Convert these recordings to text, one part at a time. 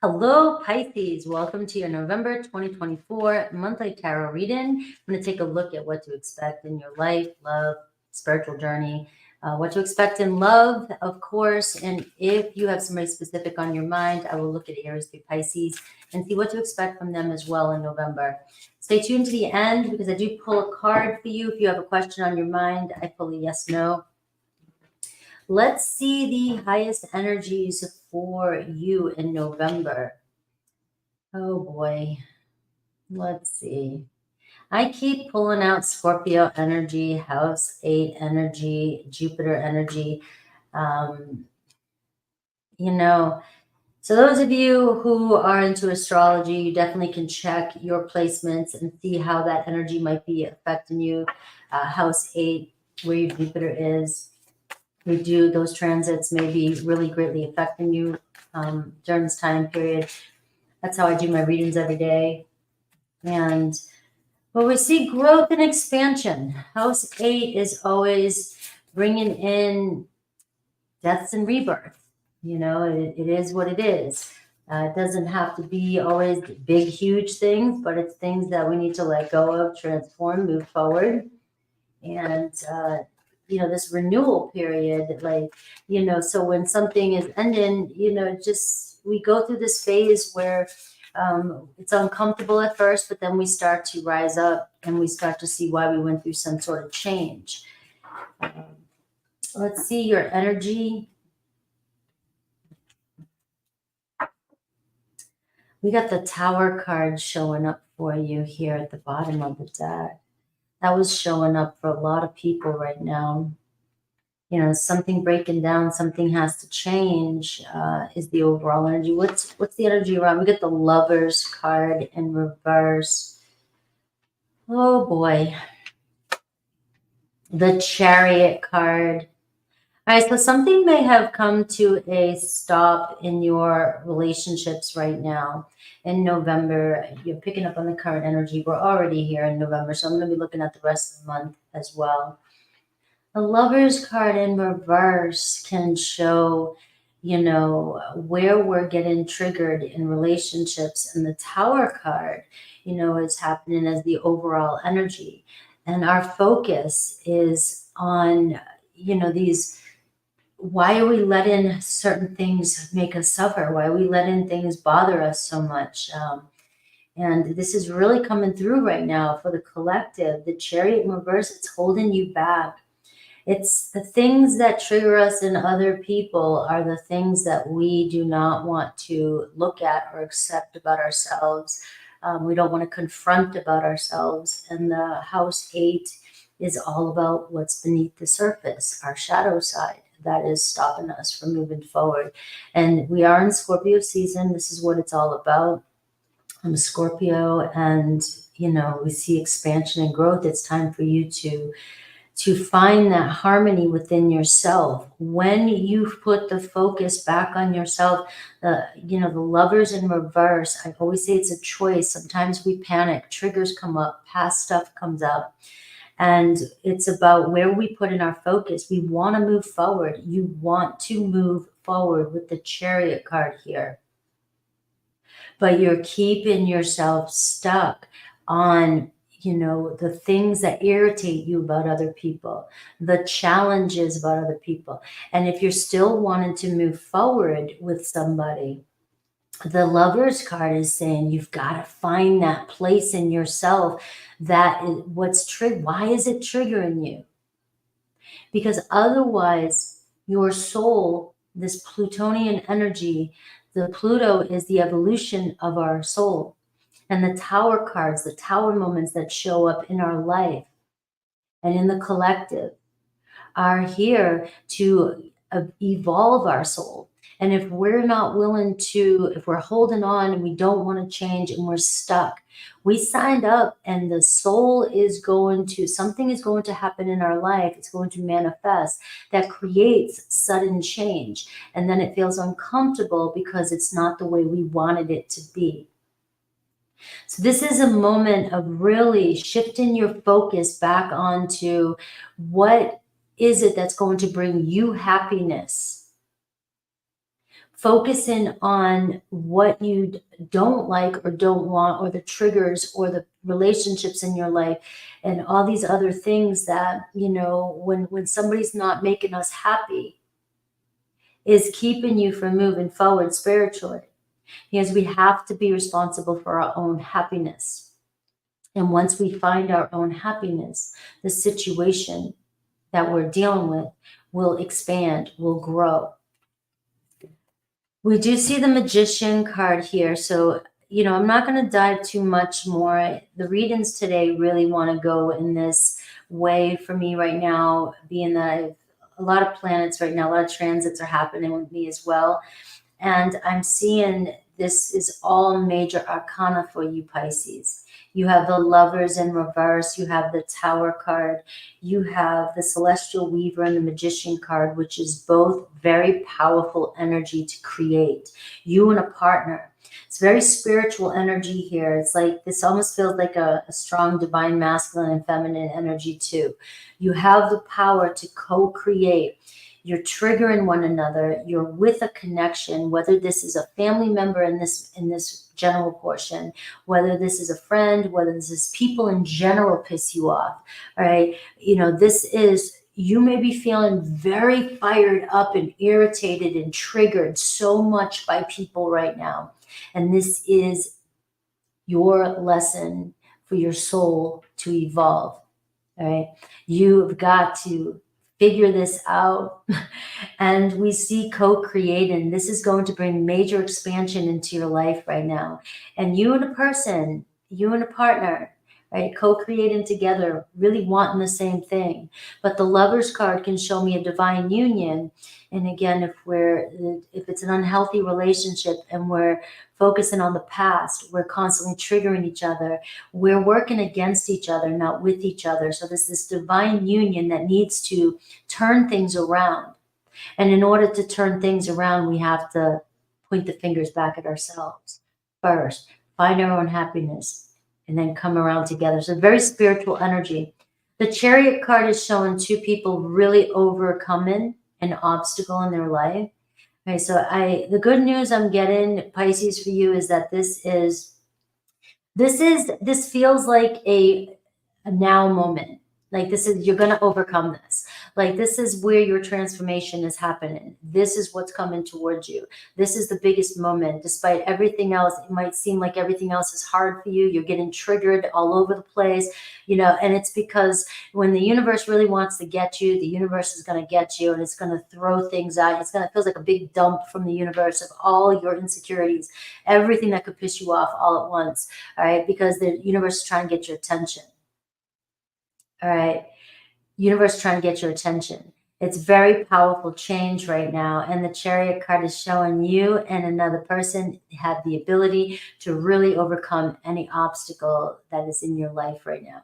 Hello, Pisces. Welcome to your November 2024 monthly tarot reading. I'm going to take a look at what to expect in your life, love, spiritual journey, what to expect in love, of course. And if you have somebody specific on your mind, I will look at Aries through Pisces and see what to expect from them as well in November. Stay tuned to the end because I do pull a card for you. If you have a question on your mind, I pull a yes, no. Let's see the highest energies for you in November. Oh boy. Let's see. I keep pulling out Scorpio energy, House 8 energy, Jupiter energy. Um, you know, so those of you who are into astrology, you definitely can check your placements and see how that energy might be affecting you. House 8, where your Jupiter is. We do those transits may be really greatly affecting you during this time period. That's how I do my readings every day. And well, we see growth and expansion. House 8 is always bringing in deaths and rebirth. It is what it is. It doesn't have to be always big, huge things, but it's things that we need to let go of, transform, move forward. And, this renewal period, so when something is ending, we go through this phase where it's uncomfortable at first, but then we start to rise up and we start to see why we went through some sort of change. Let's see your energy. We got the Tower card showing up for you here at the bottom of the deck. That was showing up for a lot of people right now. Something breaking down, something has to change is the overall energy. What's the energy around? We get the Lovers card in reverse. Oh boy. The Chariot card. All right, so something may have come to a stop in your relationships right now. In November, you're picking up on the current energy. We're already here in November, so I'm going to be looking at the rest of the month as well. The Lovers card in reverse can show, where we're getting triggered in relationships. And the Tower card, is happening as the overall energy. And our focus is on, these, why are we letting certain things make us suffer? Why are we letting things bother us so much? And this is really coming through right now for the collective. The Chariot in reverse, it's holding you back. It's the things that trigger us in other people are the things that we do not want to look at or accept about ourselves. We don't want to confront about ourselves. And the House 8 is all about what's beneath the surface, our shadow side. That is stopping us from moving forward. And we are in Scorpio season. This is what it's all about. I'm a Scorpio, and, we see expansion and growth. It's time for you to find that harmony within yourself. When you put the focus back on yourself, the Lovers in reverse, I always say it's a choice. Sometimes we panic, triggers come up, past stuff comes up. And it's about where we put in our focus. We want to move forward. You want to move forward with the Chariot card here. But you're keeping yourself stuck on the things that irritate you about other people, the challenges about other people. And if you're still wanting to move forward with somebody, the Lovers card is saying you've got to find that place in yourself that is why is it triggering you? Because otherwise your soul, this Plutonian energy, the Pluto is the evolution of our soul. And the Tower cards, the Tower moments that show up in our life and in the collective are here to evolve our soul. And if we're not willing to, if we're holding on and we don't want to change and we're stuck, we signed up and the soul is something is going to happen in our life. It's going to manifest that creates sudden change. And then it feels uncomfortable because it's not the way we wanted it to be. So this is a moment of really shifting your focus back onto what is it that's going to bring you happiness. focusing on what you don't like or don't want, or the triggers or the relationships in your life, and all these other things that, when somebody's not making us happy, is keeping you from moving forward spiritually. Because we have to be responsible for our own happiness. And once we find our own happiness, the situation that we're dealing with will expand, will grow. We do see the Magician card here. So, I'm not going to dive too much more. The readings today really want to go in this way for me right now, being that I have a lot of planets right now, a lot of transits are happening with me as well. And I'm seeing this is all major arcana for you, Pisces. You have the Lovers in reverse. You have the Tower card. You have the Celestial Weaver and the Magician card, which is both very powerful energy to create. You and a partner. It's very spiritual energy here. It's like this almost feels like a strong divine masculine and feminine energy too. You have the power to co-create. You're triggering one another. You're with a connection, whether this is a family member in this general portion, whether this is a friend, whether this is people in general piss you off. All right. You may be feeling very fired up and irritated and triggered so much by people right now. And this is your lesson for your soul to evolve. All right. You've got to figure this out. And we see co-creating. This is going to bring major expansion into your life right now. And you and a person, you and a partner, right, co-creating together, really wanting the same thing. But the Lovers card can show me a divine union. And again, if it's an unhealthy relationship and we're focusing on the past, we're constantly triggering each other, we're working against each other, not with each other. So there's this divine union that needs to turn things around. And in order to turn things around, we have to point the fingers back at ourselves first, find our own happiness, and then come around together. So very spiritual energy. The Chariot card is showing two people really overcoming an obstacle in their life. Okay, so the good news I'm getting, Pisces, for you is that this feels like a now moment. Like you're going to overcome this. Like this is where your transformation is happening. This is what's coming towards you. This is the biggest moment. Despite everything else, it might seem like everything else is hard for you. You're getting triggered all over the place, and it's because when the universe really wants to get you, the universe is going to get you, and it's going to throw things out. It feels like a big dump from the universe of all your insecurities, everything that could piss you off all at once. All right. Because the universe is trying to get your attention. All right. Universe trying to get your attention. It's very powerful change right now. And the Chariot card is showing you and another person have the ability to really overcome any obstacle that is in your life right now.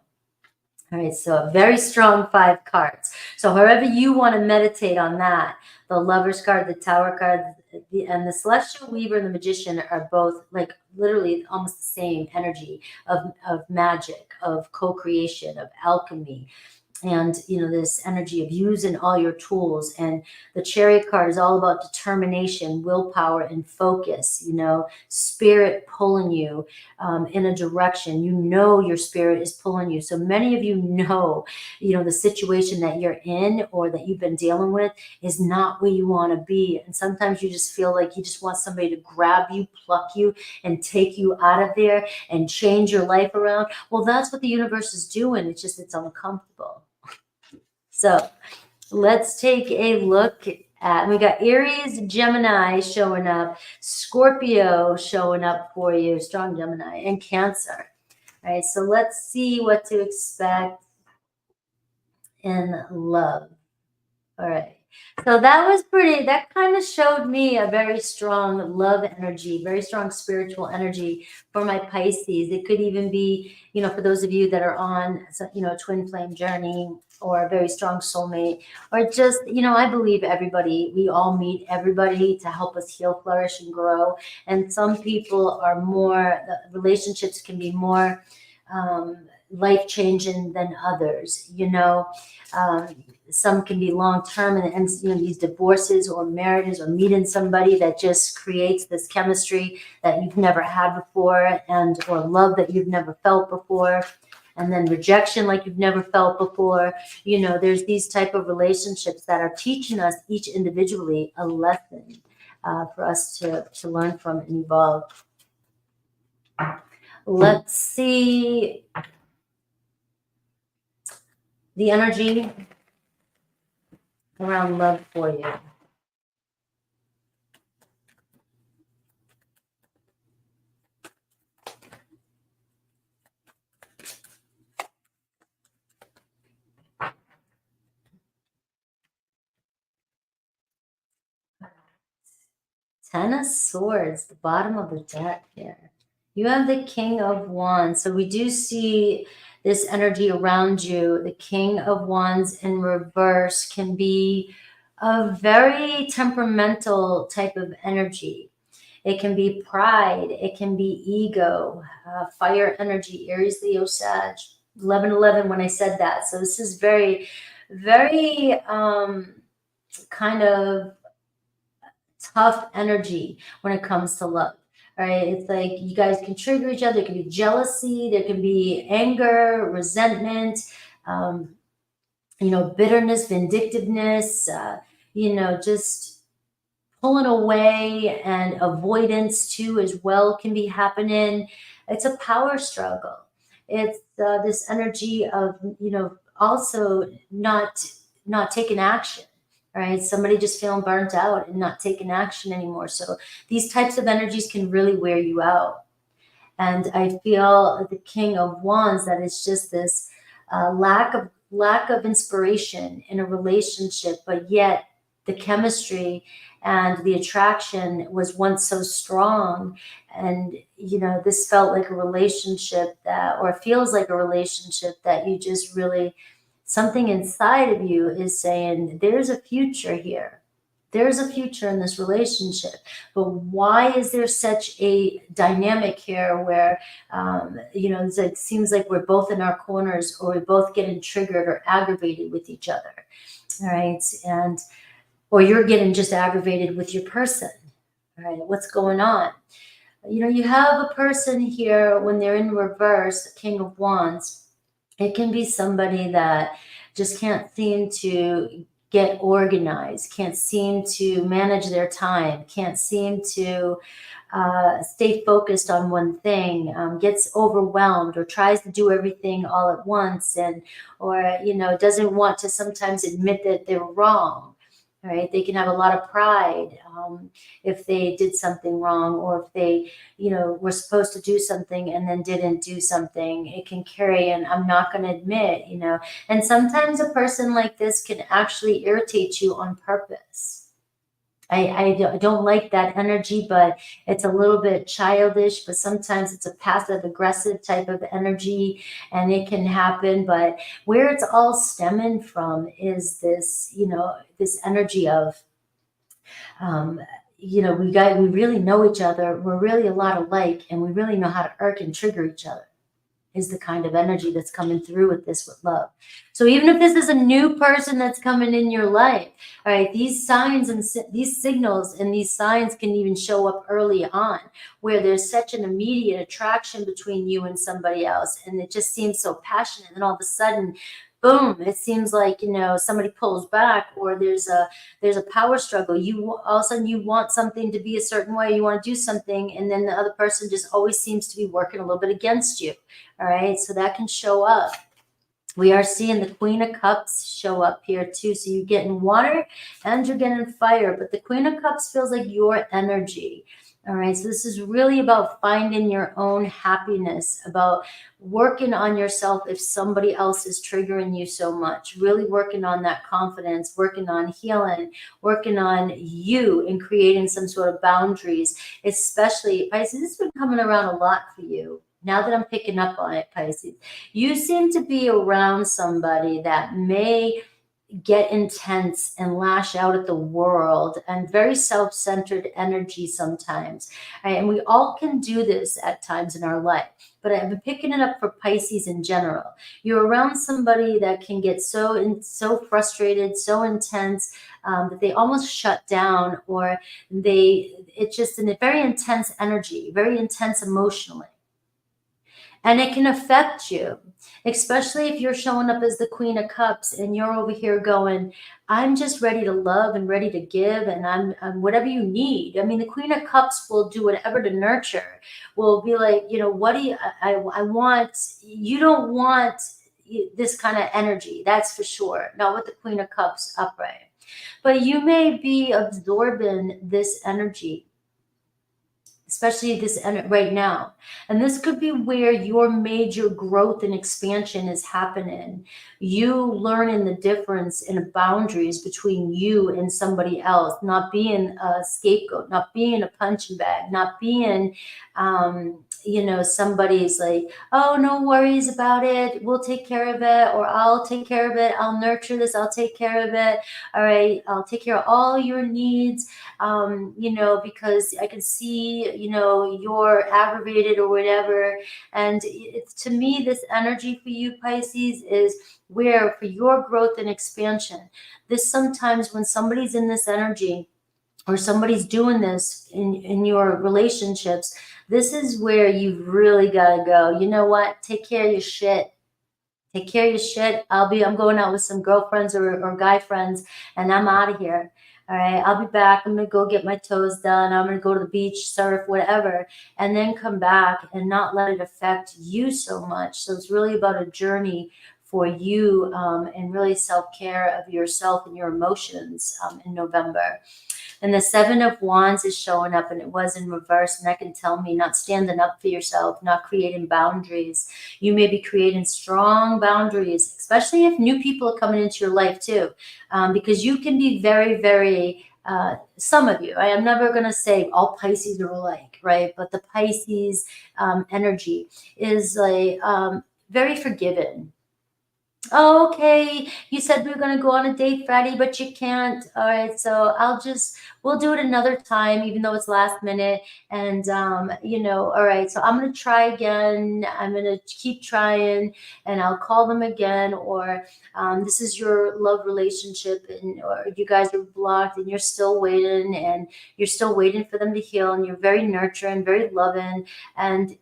All right. So a very strong 5 cards. So however you want to meditate on that, the Lovers card, the Tower card, and the Celestial Weaver and the Magician are both like literally almost the same energy of magic, of co-creation, of alchemy. And, this energy of using all your tools. And the Chariot card is all about determination, willpower, and focus, spirit pulling you in a direction. Your spirit is pulling you. So many of the situation that you're in or that you've been dealing with is not where you want to be. And sometimes you just feel like you just want somebody to grab you, pluck you, and take you out of there and change your life around. Well, that's what the universe is doing. It's just, it's uncomfortable. So let's take a look at, we got Aries, Gemini showing up, Scorpio showing up for you, strong Gemini, and Cancer. All right, so let's see what to expect in love. All right. So that kind of showed me a very strong love energy, very strong spiritual energy for my Pisces. It could even be, for those of you that are on, a twin flame journey or a very strong soulmate, or just, I believe we all meet everybody to help us heal, flourish, and grow. And some people are the relationships can be more, life-changing than others, you know. Some can be long-term, and you know, these divorces or marriages or meeting somebody that just creates this chemistry that you've never had before, and or love that you've never felt before, and then rejection like you've never felt before. You know, there's these type of relationships that are teaching us each individually a lesson for us to learn from and evolve. Let's see the energy around love for you. Ten of Swords, the bottom of the deck here. You have the King of Wands. So we do see this energy around you. The King of Wands in reverse can be a very temperamental type of energy. It can be pride. It can be ego, fire energy, Aries, Leo, Sag. 11/11 when I said that. So this is very, very kind of tough energy when it comes to love. Right? It's like you guys can trigger each other. There can be jealousy. There can be anger, resentment, you know, bitterness, vindictiveness, you know, just pulling away, and avoidance too as well can be happening. It's a power struggle. It's this energy of, you know, also not taking action. Right? Somebody just feeling burnt out and not taking action anymore. So these types of energies can really wear you out. And I feel the King of Wands, that it's just this lack of inspiration in a relationship, but yet the chemistry and the attraction was once so strong. And you know, this felt like a relationship that, or feels like a relationship that you just really, something inside of you is saying there's a future here. There's a future in this relationship. But why is there such a dynamic here where, you know, it seems like we're both in our corners, or we're both getting triggered or aggravated with each other. All right. And, or you're getting just aggravated with your person. All right. What's going on? You know, you have a person here when they're in reverse, King of Wands. It can be somebody that just can't seem to get organized, can't seem to manage their time, can't seem to stay focused on one thing, gets overwhelmed or tries to do everything all at once, and or you know, doesn't want to sometimes admit that they're wrong. Right? They can have a lot of pride if they did something wrong, or if they, you know, were supposed to do something and then didn't do something. It can carry, and I'm not going to admit, you know. And sometimes a person like this can actually irritate you on purpose. I don't like that energy, but it's a little bit childish, but sometimes it's a passive aggressive type of energy, and it can happen. But where it's all stemming from is this, you know, this energy of, you know, we really know each other. We're really a lot alike, and we really know how to irk and trigger each other, is the kind of energy that's coming through with this, with love. So even if this is a new person that's coming in your life, all right, these signs and these signals and these signs can even show up early on, where there's such an immediate attraction between you and somebody else, and it just seems so passionate, and all of a sudden, boom, it seems like, you know, somebody pulls back, or there's a power struggle. You all of a sudden you want something to be a certain way, you want to do something, and then the other person just always seems to be working a little bit against you. All right, so that can show up. We are seeing the Queen of Cups show up here too. So you're getting water and you're getting fire, but the Queen of Cups feels like your energy. All right, so this is really about finding your own happiness, about working on yourself if somebody else is triggering you so much, really working on that confidence, working on healing, working on you, and creating some sort of boundaries, especially, Pisces, this has been coming around a lot for you. Now that I'm picking up on it, Pisces, you seem to be around somebody that may get intense and lash out at the world, and very self-centered energy sometimes. Right? And we all can do this at times in our life. But I've been picking it up for Pisces in general. You're around somebody that can get so frustrated, so intense, that they almost shut down, or it's just a very intense energy, very intense emotionally. And it can affect you, especially if you're showing up as the Queen of Cups and you're over here going, I'm just ready to love and ready to give, and I'm whatever you need. I mean, the Queen of Cups will do whatever to nurture, will be like, what do you, I want, you don't want this kind of energy, that's for sure. Not with the Queen of Cups upright. But you may be absorbing this energy, especially this right now. And this could be where your major growth and expansion is happening. You learning the difference in boundaries between you and somebody else, not being a scapegoat, not being a punching bag, not being, somebody's like, oh, no worries about it, we'll take care of it, or I'll take care of it, I'll nurture this, I'll take care of it, all right, I'll take care of all your needs, because I can see, you're aggravated or whatever. And it's, to me, this energy for you, Pisces, is where for your growth and expansion. This sometimes when somebody's in this energy, or somebody's doing this in your relationships, this is where you've really got to go, you know what, take care of your shit. Take care of your shit. I'm going out with some girlfriends or guy friends, and I'm out of here. All right, I'll be back. I'm going to go get my toes done. I'm going to go to the beach, surf, whatever, and then come back and not let it affect you so much. So it's really about a journey for you, and really self-care of yourself and your emotions in November. And the Seven of Wands is showing up, and it was in reverse. And that can tell me not standing up for yourself, not creating boundaries. You may be creating strong boundaries, especially if new people are coming into your life too, because you can be very, very, some of you, I'm never going to say all Pisces are alike, right? But the Pisces energy is like very forgiving. Oh, okay, you said we were going to go on a date Friday, but you can't. All right, so we'll do it another time, even though it's last minute. And, all right, so I'm going to try again. I'm going to keep trying, and I'll call them again. Or this is your love relationship, or you guys are blocked and you're still waiting, and you're still waiting for them to heal, and you're very nurturing, very loving. And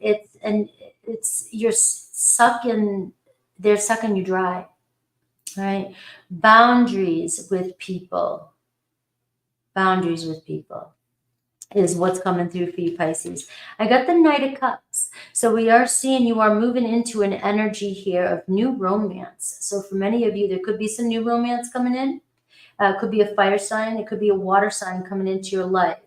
you're sucking, they're sucking you dry, right? Boundaries with people is what's coming through for you, Pisces. I got the Knight of Cups. So we are seeing you are moving into an energy here of new romance. So for many of you, there could be some new romance coming in. It could be a fire sign. It could be a water sign coming into your life.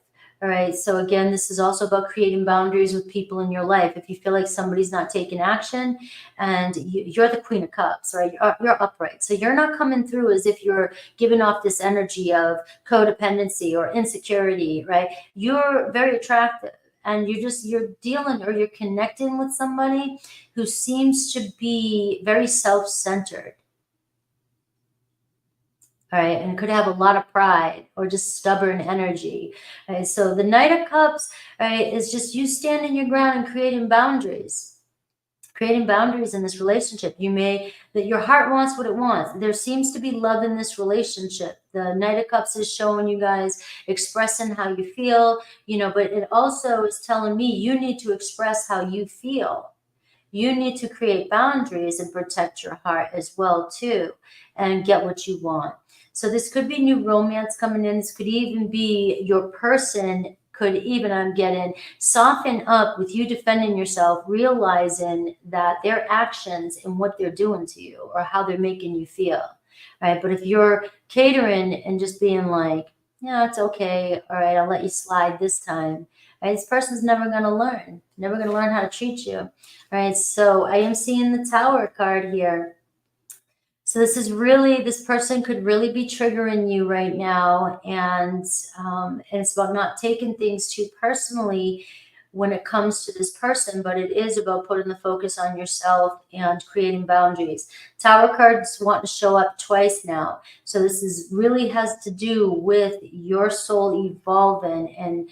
All right. So again, this is also about creating boundaries with people in your life. If you feel like somebody's not taking action, and you're the Queen of Cups, right? You're upright. So you're not coming through as if you're giving off this energy of codependency or insecurity, right? You're very attractive, and you're dealing, or you're connecting with somebody who seems to be very self-centered. All right, and could have a lot of pride or just stubborn energy. All right, so the Knight of Cups, right, is just you standing your ground and creating boundaries. Creating boundaries in this relationship. That your heart wants what it wants. There seems to be love in this relationship. The Knight of Cups is showing you guys expressing how you feel, but it also is telling me you need to express how you feel. You need to create boundaries and protect your heart as well too, and get what you want. So this could be new romance coming in. This could even be your person could even, I'm getting, soften up with you defending yourself, realizing that their actions and what they're doing to you or how they're making you feel, right? But if you're catering and just being like, yeah, it's okay, all right, I'll let you slide this time, right? This person's never going to learn how to treat you, right? So I am seeing the Tower card here. So this person could really be triggering you right now. And it's about not taking things too personally when it comes to this person, but it is about putting the focus on yourself and creating boundaries. Tower cards want to show up twice now. So this is really has to do with your soul evolving and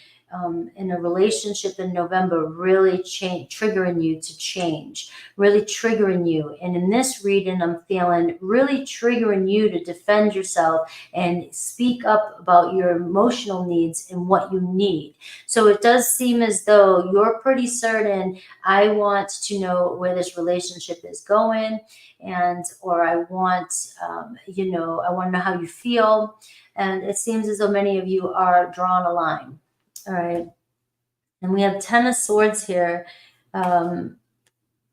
in a relationship in November, really triggering you to change, really triggering you. And in this reading, I'm feeling really triggering you to defend yourself and speak up about your emotional needs and what you need. So it does seem as though you're pretty certain, I want to know where this relationship is going, and or I want, I want to know how you feel. And it seems as though many of you are drawing a line. All right. And we have 10 of Swords here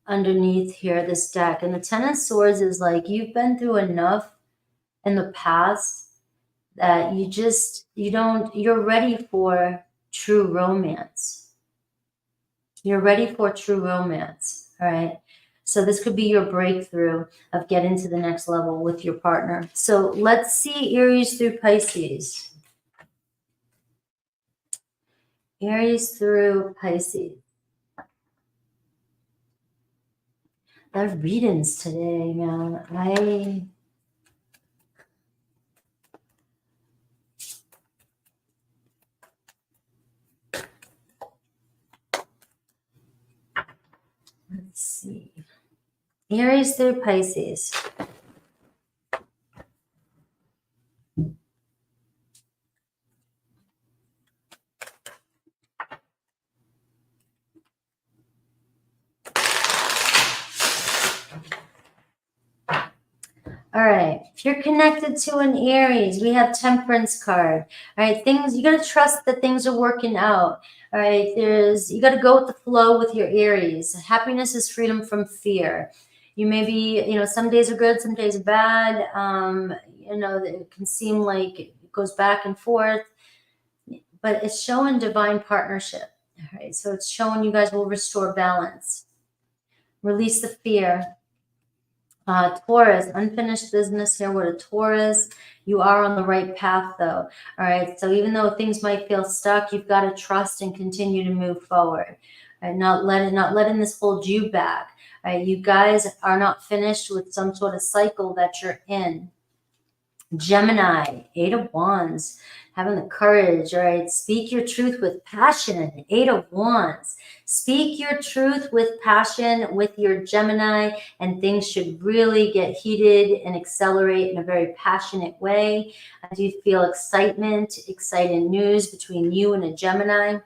underneath here, this deck. And the 10 of Swords is like, you've been through enough in the past that you're ready for true romance. You're ready for true romance. All right. So this could be your breakthrough of getting to the next level with your partner. So let's see Aries through Pisces. Aries through Pisces. The readings today, man. Let's see. Aries through Pisces. All right, if you're connected to an Aries, we have Temperance card. All right, you got to trust that things are working out. All right, you got to go with the flow with your Aries. Happiness is freedom from fear. You may be, some days are good, some days are bad. It can seem like it goes back and forth, but it's showing divine partnership. All right, so it's showing you guys will restore balance. Release the fear. Taurus, unfinished business here with a Taurus. You are on the right path though. All right. So even though things might feel stuck, you've got to trust and continue to move forward. Right? Not letting this hold you back. All right. You guys are not finished with some sort of cycle that you're in. Gemini, 8 of Wands, having the courage, all right? Speak your truth with passion, 8 of Wands. Speak your truth with passion with your Gemini, and things should really get heated and accelerate in a very passionate way. I do feel excitement, exciting news between you and a Gemini.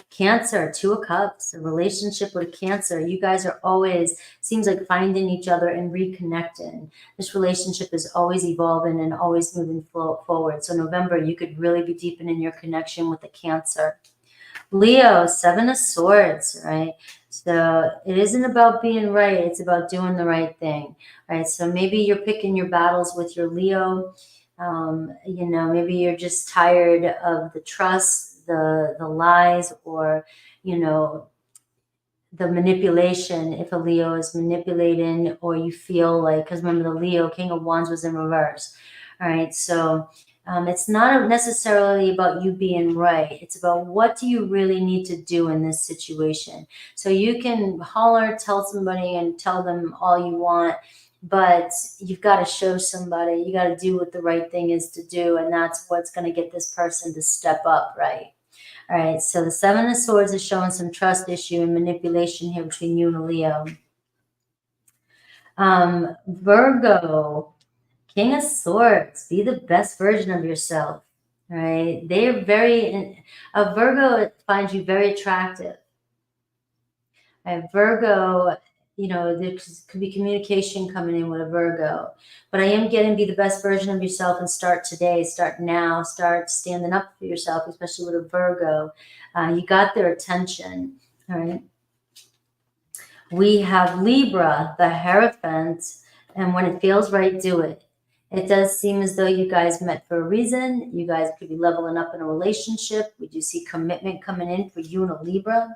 Cancer, 2 of Cups, a relationship with Cancer. You guys are always, seems like finding each other and reconnecting. This relationship is always evolving and always moving forward. So November, you could really be deepening your connection with the Cancer. Leo, 7 of Swords, right? So it isn't about being right. It's about doing the right thing, right? So maybe you're picking your battles with your Leo. Maybe you're just tired of the trust, the lies, or the manipulation. If a Leo is manipulating, or you feel like, because remember the Leo, King of Wands, was in reverse. All right, so it's not necessarily about you being right. It's about what do you really need to do in this situation. So you can holler, tell somebody and tell them all you want, but you've got to show somebody, you got to do what the right thing is to do. And that's what's going to get this person to step up, right? All right, so the 7 of Swords is showing some trust issue and manipulation here between you and a Leo. Virgo, King of Swords, be the best version of yourself. All right, they're a Virgo finds you very attractive. Virgo, there could be communication coming in with a Virgo, but I am getting be the best version of yourself and start today, start now, start standing up for yourself, especially with a Virgo. You got their attention. All right. We have Libra, the Hierophant, and when it feels right, do it. It does seem as though you guys met for a reason. You guys could be leveling up in a relationship. We do see commitment coming in for you and a Libra.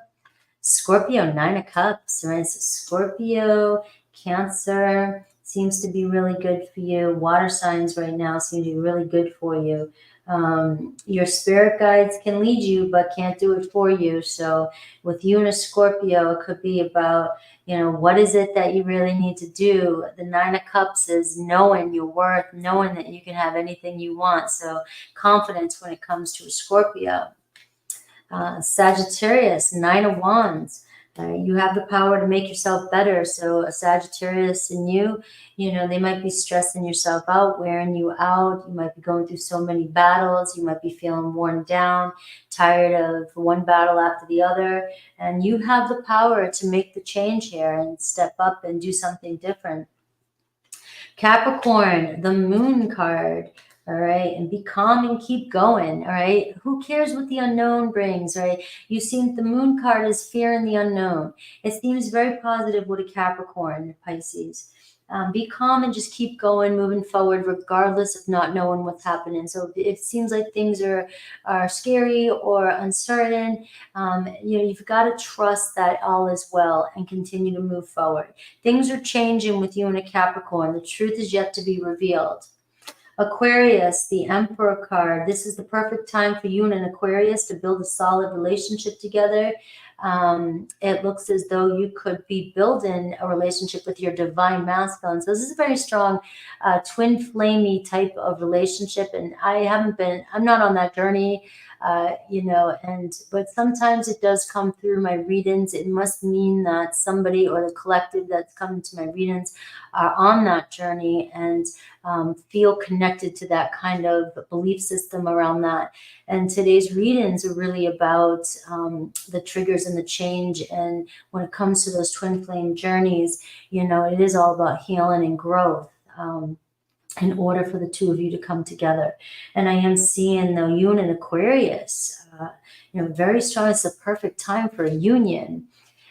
Scorpio, 9 of Cups, right? So Scorpio, Cancer seems to be really good for you. Water signs right now seem to be really good for you. Your spirit guides can lead you, but can't do it for you. So with you and a Scorpio, it could be about, what is it that you really need to do? The Nine of Cups is knowing your worth, knowing that you can have anything you want. So confidence when it comes to a Scorpio. Sagittarius, Nine of Wands. You have the power to make yourself better. So a Sagittarius and you, they might be stressing yourself out, wearing you out. You might be going through so many battles. You might be feeling worn down, tired of one battle after the other. And you have the power to make the change here and step up and do something different. Capricorn, the Moon card. All right. And be calm and keep going. All right. Who cares what the unknown brings? Right. You see, the Moon card is fear in the unknown. It seems very positive with a Capricorn, Pisces. Be calm and just keep going, moving forward, regardless of not knowing what's happening. So if it seems like things are scary or uncertain, you've got to trust that all is well and continue to move forward. Things are changing with you and a Capricorn. The truth is yet to be revealed. Aquarius, the Emperor card. This is the perfect time for you and an Aquarius to build a solid relationship together. It looks as though you could be building a relationship with your divine masculine. So this is a very strong twin flamey type of relationship. And I'm not on that journey, but sometimes it does come through my readings. It must mean that somebody or the collective that's coming to my readings are on that journey and feel connected to that kind of belief system around that. And today's readings are really about the triggers and the change. And when it comes to those twin flame journeys, it is all about healing and growth. In order for the two of you to come together. And I am seeing the Moon and Aquarius, very strong. It's a perfect time for a union.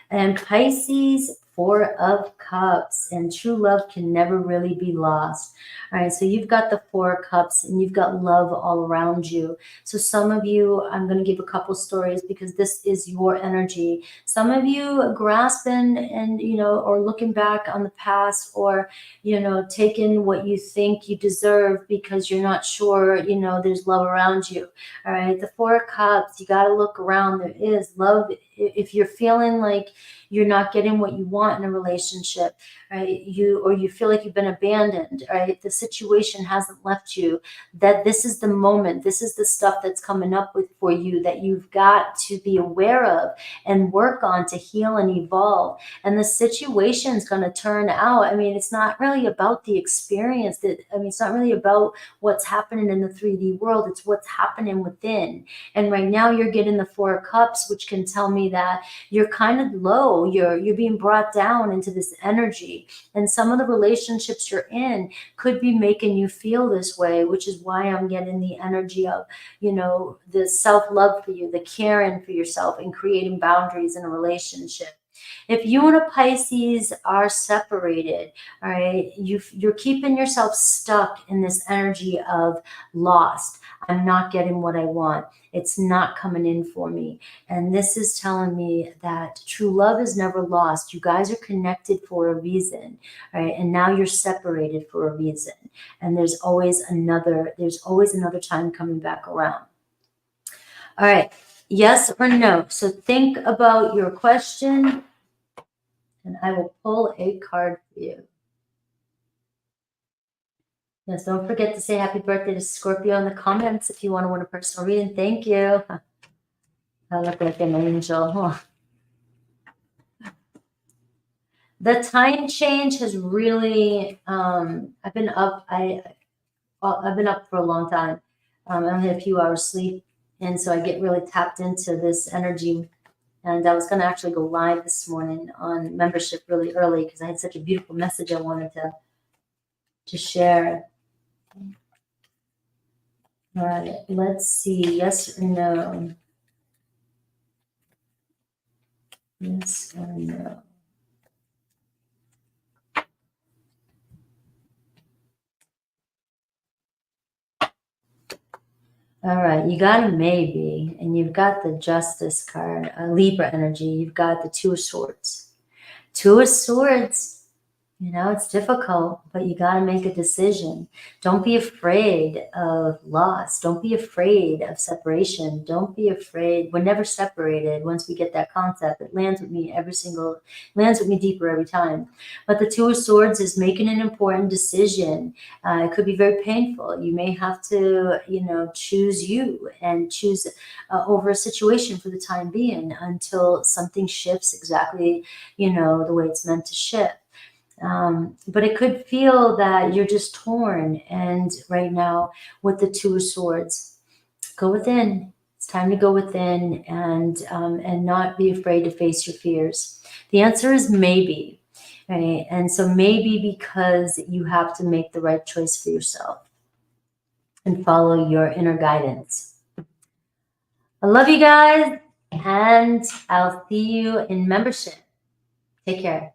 And Pisces, Four of Cups, and true love can never really be lost. All right, so you've got the Four of Cups and you've got love all around you. So some of you, I'm going to give a couple stories because this is your energy. Some of you grasping and, or looking back on the past or, taking what you think you deserve because you're not sure, there's love around you. All right, the Four of Cups, you got to look around. There is love. If you're feeling like you're not getting what you want in a relationship, right? You feel like you've been abandoned, right? The situation hasn't left you, that this is the moment. This is the stuff that's coming up for you that you've got to be aware of and work on to heal and evolve. And the situation's going to turn out. It's not really about the experience it's not really about what's happening in the 3D world. It's what's happening within. And right now you're getting the Four of Cups, which can tell me that you're kind of low. You're being brought down into this energy. And some of the relationships you're in could be making you feel this way, which is why I'm getting the energy of, the self-love for you, the caring for yourself and creating boundaries in a relationship. If you and a Pisces are separated, all right, you're keeping yourself stuck in this energy of lost. I'm not getting what I want. It's not coming in for me. And this is telling me that true love is never lost. You guys are connected for a reason, right? And now you're separated for a reason. And there's always another time coming back around. All right. Yes or no? So think about your question and I will pull a card for you. Yes, don't forget to say happy birthday to Scorpio in the comments if you want to win a personal reading. Thank you. I look like an angel. Huh. The time change has really, I've been up for a long time. I only had a few hours sleep. And so I get really tapped into this energy. And I was going to actually go live this morning on membership really early because I had such a beautiful message I wanted to share. All right, let's see. Yes or no? Yes or no? All right, you got a maybe, and you've got the Justice card, Libra energy. You've got the Two of Swords. Two of Swords. You know, it's difficult, but you got to make a decision. Don't be afraid of loss. Don't be afraid of separation. Don't be afraid. We're never separated. Once we get that concept, it lands with me lands with me deeper every time. But the Two of Swords is making an important decision. It could be very painful. You may have to, you know, choose you and choose over a situation for the time being until something shifts exactly, you know, the way it's meant to shift. But it could feel that you're just torn. And right now, with the Two of Swords, go within. It's time to go within and not be afraid to face your fears. The answer is maybe, right? And so maybe because you have to make the right choice for yourself and follow your inner guidance. I love you guys, and I'll see you in membership. Take care.